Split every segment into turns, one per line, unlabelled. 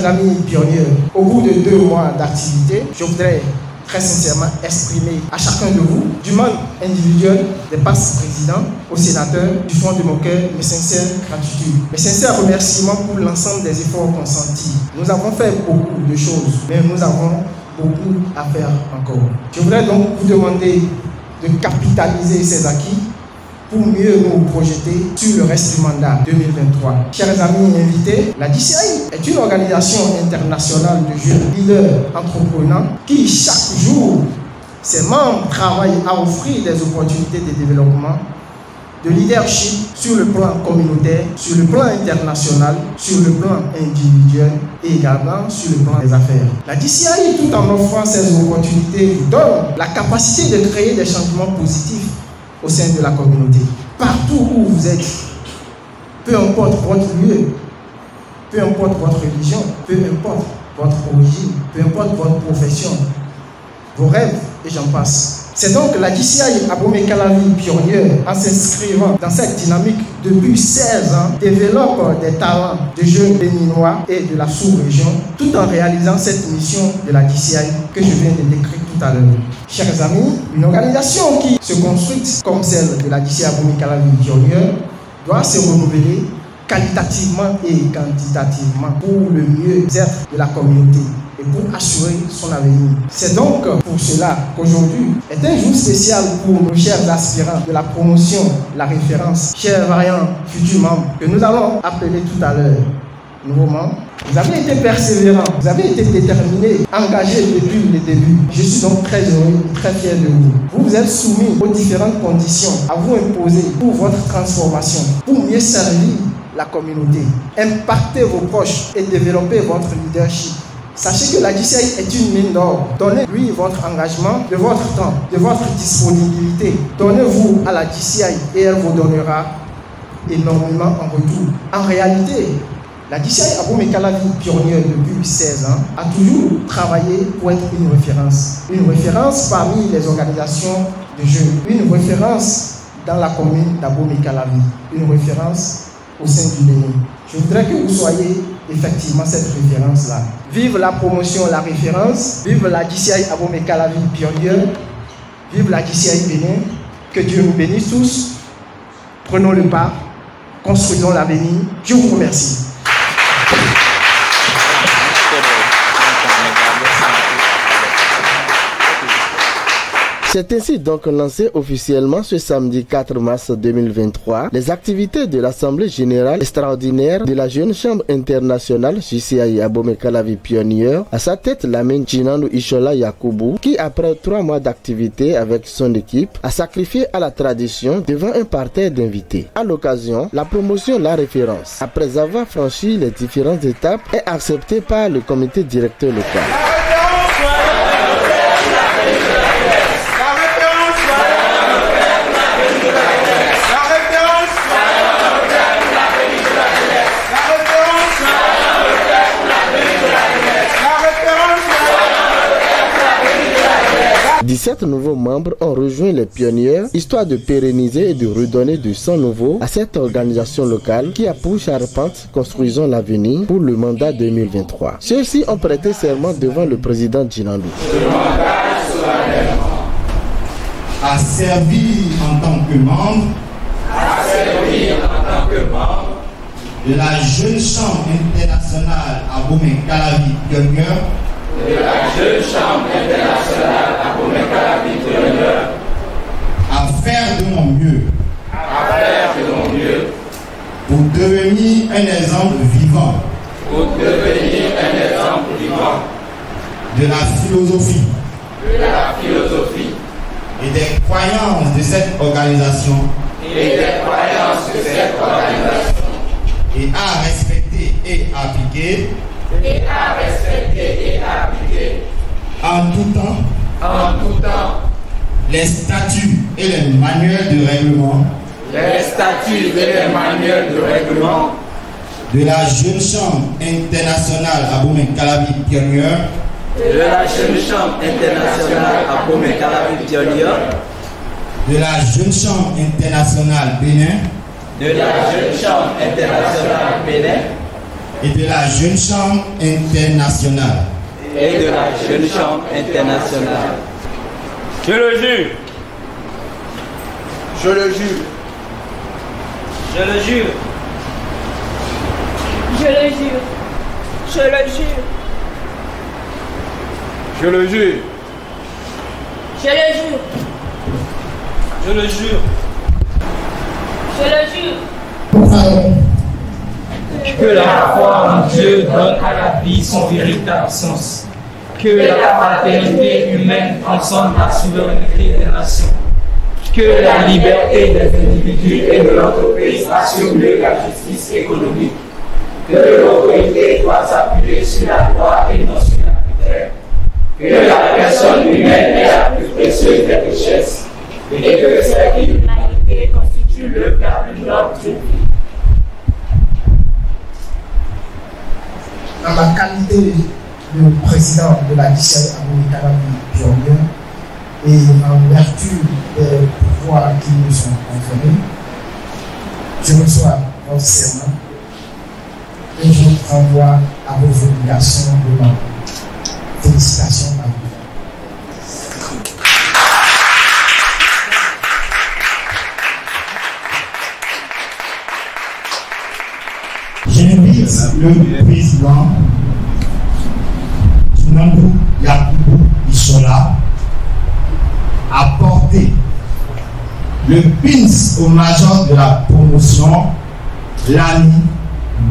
Chers amis pionniers, au bout de 2 mois d'activité, je voudrais très sincèrement exprimer à chacun de vous, du monde individuel, des ex-présidents, aux sénateurs, du fond de mon cœur, mes sincères gratitudes, mes sincères remerciements pour l'ensemble des efforts consentis. Nous avons fait beaucoup de choses, mais nous avons beaucoup à faire encore. Je voudrais donc vous demander de capitaliser ces acquis pour mieux nous projeter sur le reste du mandat 2023. Chers amis invités, la DCI est une organisation internationale de jeunes leaders entrepreneurs qui, chaque jour, ses membres travaillent à offrir des opportunités de développement, de leadership sur le plan communautaire, sur le plan international, sur le plan individuel et également sur le plan des affaires. La DCI, tout en offrant ces opportunités, vous donne la capacité de créer des changements positifs au sein de la communauté. Partout où vous êtes, peu importe votre lieu, peu importe votre religion, peu importe votre origine, peu importe votre profession, vos rêves et j'en passe. C'est donc la DCI Abomey-Calavi pionnière, en s'inscrivant dans cette dynamique depuis 16 ans, développe des talents de jeunes béninois et de la sous-région, tout en réalisant cette mission de la DCI que je viens de décrire tout à l'heure. Chers amis, une organisation qui se construit comme celle de la DCI Abomey-Calavi pionnière doit se renouveler qualitativement et quantitativement pour le mieux-être de la communauté et pour assurer son avenir. C'est donc pour cela qu'aujourd'hui est un jour spécial pour nos chers aspirants de la promotion, la référence, chers variants, futurs membres, que nous allons appeler tout à l'heure nouveaux membres. Vous avez été persévérants, vous avez été déterminés, engagés depuis le début. Je suis donc très heureux, très fier de vous. Vous vous êtes soumis aux différentes conditions à vous imposer pour votre transformation, pour mieux servir la communauté, impacter vos proches et développer votre leadership. Sachez que la DCI est une mine d'or. Donnez-lui votre engagement, de votre temps, de votre disponibilité. Donnez-vous à la DCI et elle vous donnera énormément en retour. En réalité, la DCI Abomey-Calavi, pionnière depuis 16 ans, a toujours travaillé pour être une référence. Une référence parmi les organisations de jeunes. Une référence dans la commune d'Abomey-Calavi. Une référence au sein du Bénin. Je voudrais que vous soyez effectivement cette référence-là. Vive la promotion, la référence. Vive la DCI Abomey-Calavi pionnière. Vive la DCI Bénin. Que Dieu nous bénisse tous. Prenons le pas. Construisons l'avenir. Je vous remercie.
C'est ainsi donc lancé officiellement ce samedi 4 mars 2023 les activités de l'Assemblée Générale Extraordinaire de la Jeune Chambre Internationale JCI Abomey-Calavi Pionnière. À sa tête, Lamine Chinandou Ishola Yakubu, qui après 3 mois d'activité avec son équipe, a sacrifié à la tradition devant un parterre d'invités. À l'occasion, la promotion La Référence, après avoir franchi les différentes étapes, est acceptée par le comité directeur local. 17 nouveaux membres ont rejoint les pionnières, histoire de pérenniser et de redonner du sang nouveau à cette organisation locale qui a pour charpente Construisons l'avenir pour le mandat 2023. Ceux-ci ont prêté serment devant le président Djinandou.
À servir en tant que membre, de la Jeune Chambre Internationale Abomey-Calavi pionnière,
de la Jeune Chambre Internationale Abomey-Calavi pionnière,
à faire de mon mieux, pour devenir un exemple vivant, de la philosophie, et des croyances de cette organisation, et à respecter et appliquer, en tout temps, les statuts et les manuels de règlement, de la Jeune Chambre Internationale Abomey-Calavi pionnière,
de la Jeune Chambre Internationale Abomey-Calavi pionnière,
de la Jeune Chambre Internationale Bénin,
de la Jeune Chambre Internationale Bénin,
et de la Jeune Chambre internationale.
Et de la Jeune Chambre internationale.
Je le jure.
Je le jure.
Je le jure.
Je le jure. Je le jure.
Je le jure.
Je le jure.
Je le jure.
Je le jure.
Que la foi en Dieu donne à la vie son véritable sens. Que la fraternité humaine transcende la souveraineté des nations. Que la liberté des individus et de l'entreprise assure mieux la justice économique. Que l'autorité doit s'appuyer sur la loi et non sur l'arbitraire. Que la personne humaine est la plus précieuse des richesses. Et que cette humanité constitue le cadre noble d'une vie.
En ma qualité de président de la JCI Abomey Calavi Pionnier et en vertu des pouvoirs qui nous sont conférés, je reçois votre serment et je vous renvoie à vos obligations de membre. Félicitations à vous.
J'invite le président Tunambu Yakubu Issola à porter le pins au major de la promotion, Lani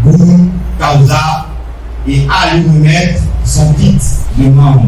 Boum Kauza, et à lui remettre son titre de membre.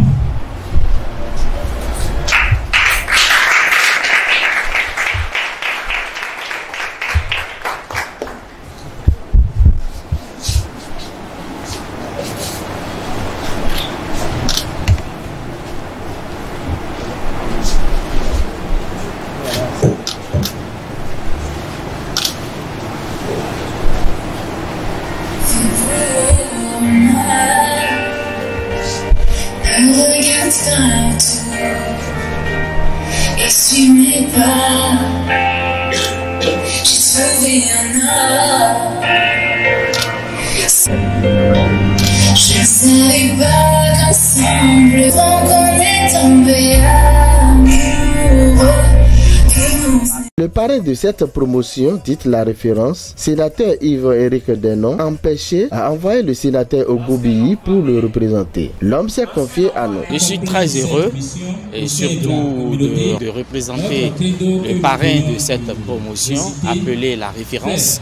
Le parrain de cette promotion, dite la référence, sénateur Yves-Éric Denon, empêché à envoyer le sénateur Ogoubiyi pour le représenter. L'homme s'est confié à nous.
Je suis très heureux et surtout de représenter le parrain de cette promotion, appelé la référence.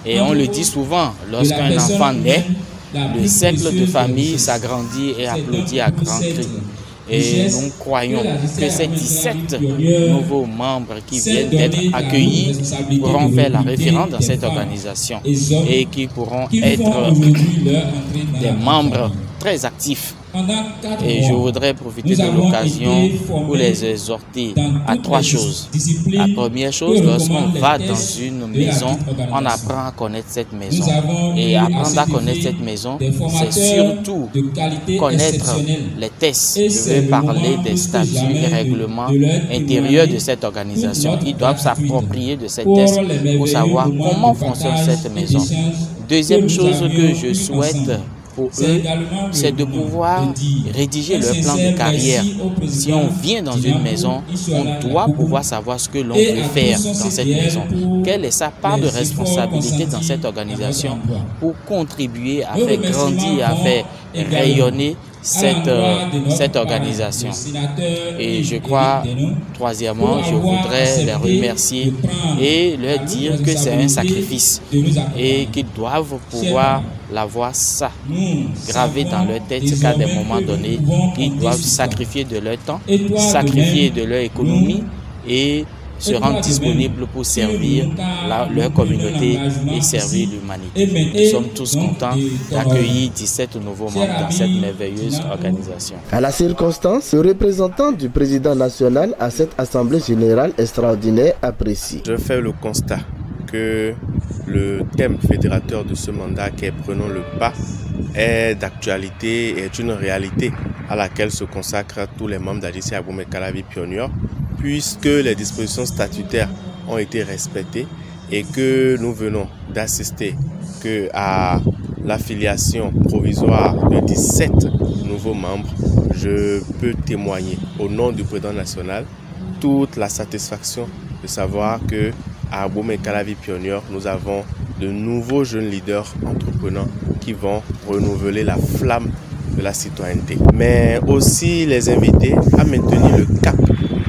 Et on le dit souvent, lorsqu'un enfant naît, le cercle de famille s'agrandit et applaudit à grands cris. Et nous croyons que ces 17 nouveaux membres qui viennent d'être accueillis pourront faire la référence dans cette organisation et qui pourront être des membres très actifs. Et je voudrais profiter de l'occasion pour les exhorter à 3 choses. La première chose, lorsqu'on va dans une maison, on apprend à connaître cette maison. Et apprendre à connaître cette maison, c'est surtout connaître les tests. Je veux parler des statuts et règlements intérieurs de cette organisation. Ils doivent s'approprier de ces tests pour savoir comment fonctionne cette maison. Deuxième chose que je souhaite pour eux, c'est de pouvoir rédiger leur plan de carrière. Si on vient dans une maison, on doit pouvoir savoir ce que l'on veut faire dans cette maison. Quelle est sa part de responsabilité dans cette organisation pour contribuer à faire grandir, à faire rayonner cette organisation. Et je crois, troisièmement, je voudrais les remercier et leur dire que c'est un sacrifice et qu'ils doivent pouvoir l'avoir ça gravé dans leur tête qu'à des moments donnés, ils doivent sacrifier de leur temps, sacrifier de leur économie et se rendre disponibles pour servir leur communauté et servir l'humanité. Nous sommes tous contents d'accueillir 17 nouveaux membres dans cette merveilleuse organisation.
À la circonstance, le représentant du président national à cette Assemblée générale extraordinaire apprécie.
Je fais le constat que le thème fédérateur de ce mandat qui est Prenons le pas est d'actualité et est une réalité à laquelle se consacrent tous les membres d'AJC Abomey Calavi Pionnier, puisque les dispositions statutaires ont été respectées et que nous venons d'assister à l'affiliation provisoire de 17 nouveaux membres, je peux témoigner au nom du président national toute la satisfaction de savoir que à Abomey-Calavi Pionnier, nous avons de nouveaux jeunes leaders entrepreneurs qui vont renouveler la flamme de la citoyenneté. Mais aussi les inviter à maintenir le cap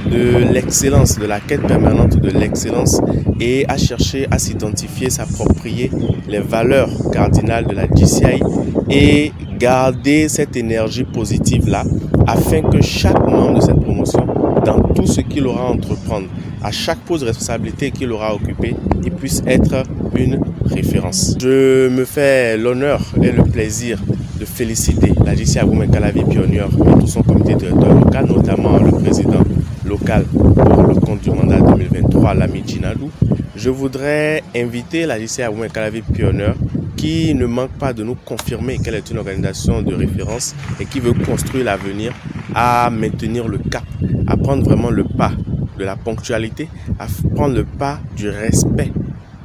de l'excellence, de la quête permanente de l'excellence et à chercher à s'identifier, s'approprier les valeurs cardinales de la GCI et garder cette énergie positive-là afin que chaque membre de cette promotion, dans tout ce qu'il aura à entreprendre, à chaque poste de responsabilité qu'il aura occupé, il puisse être une référence. Je me fais l'honneur et le plaisir de féliciter la GCI Abomey-Calavi Pionnier et tout son comité directeur local, notamment le président local pour le compte du mandat 2023, l'ami Djinadou. Je voudrais inviter la GCI Abomey-Calavi Pionnier qui ne manque pas de nous confirmer qu'elle est une organisation de référence et qui veut construire l'avenir, à maintenir le cap, à prendre vraiment le pas de la ponctualité, à prendre le pas du respect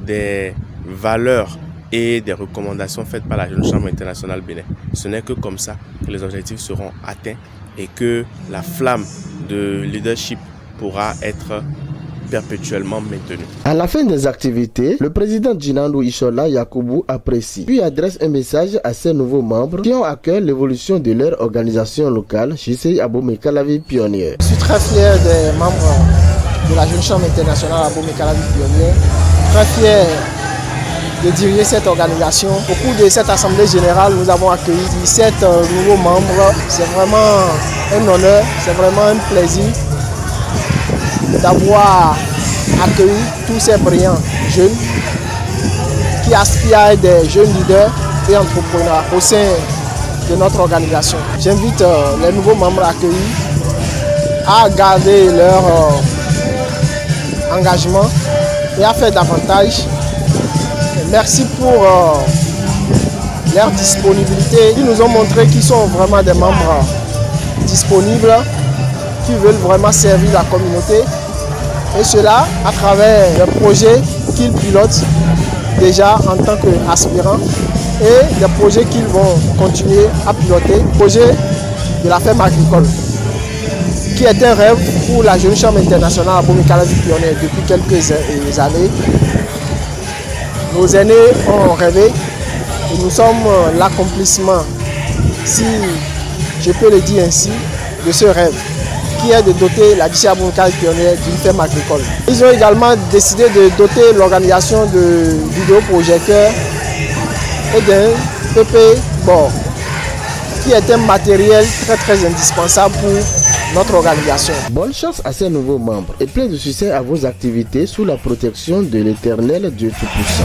des valeurs et des recommandations faites par la Jeune Chambre internationale Bénin. Ce n'est que comme ça que les objectifs seront atteints et que la flamme de leadership pourra être perpétuellement maintenue.
À la fin des activités, le président Djinadou Ishola Yakubu apprécie puis adresse un message à ses nouveaux membres qui ont à cœur l'évolution de leur organisation locale GCI Abomey-Calavi Pionnier.
Je suis très fier des membres de la Jeune Chambre internationale Abomey-Calavi Pionnier, très fier de diriger cette organisation. Au cours de cette assemblée générale, nous avons accueilli 17 nouveaux membres. C'est vraiment un honneur, c'est vraiment un plaisir d'avoir accueilli tous ces brillants jeunes qui aspirent à être des jeunes leaders et entrepreneurs au sein de notre organisation. J'invite les nouveaux membres accueillis à garder leur engagement et à faire davantage. Merci pour leur disponibilité. Ils nous ont montré qu'ils sont vraiment des membres disponibles, qui veulent vraiment servir la communauté. Et cela à travers les projets qu'ils pilotent déjà en tant qu'aspirants et des projets qu'ils vont continuer à piloter. Le projet de la ferme agricole, qui est un rêve pour la Jeune Chambre internationale Abomey-Calavi Pionnier depuis quelques années. Nos aînés ont rêvé et nous sommes l'accomplissement, si je peux le dire ainsi, de ce rêve, qui est de doter la GCI Abomey-Calavi Pionnier d'une ferme agricole. Ils ont également décidé de doter l'organisation de vidéoprojecteurs et d'un PP board, qui est un matériel très indispensable pour notre organisation.
Bonne chance à ces nouveaux membres et plein de succès à vos activités sous la protection de l'Éternel Dieu Tout-Puissant.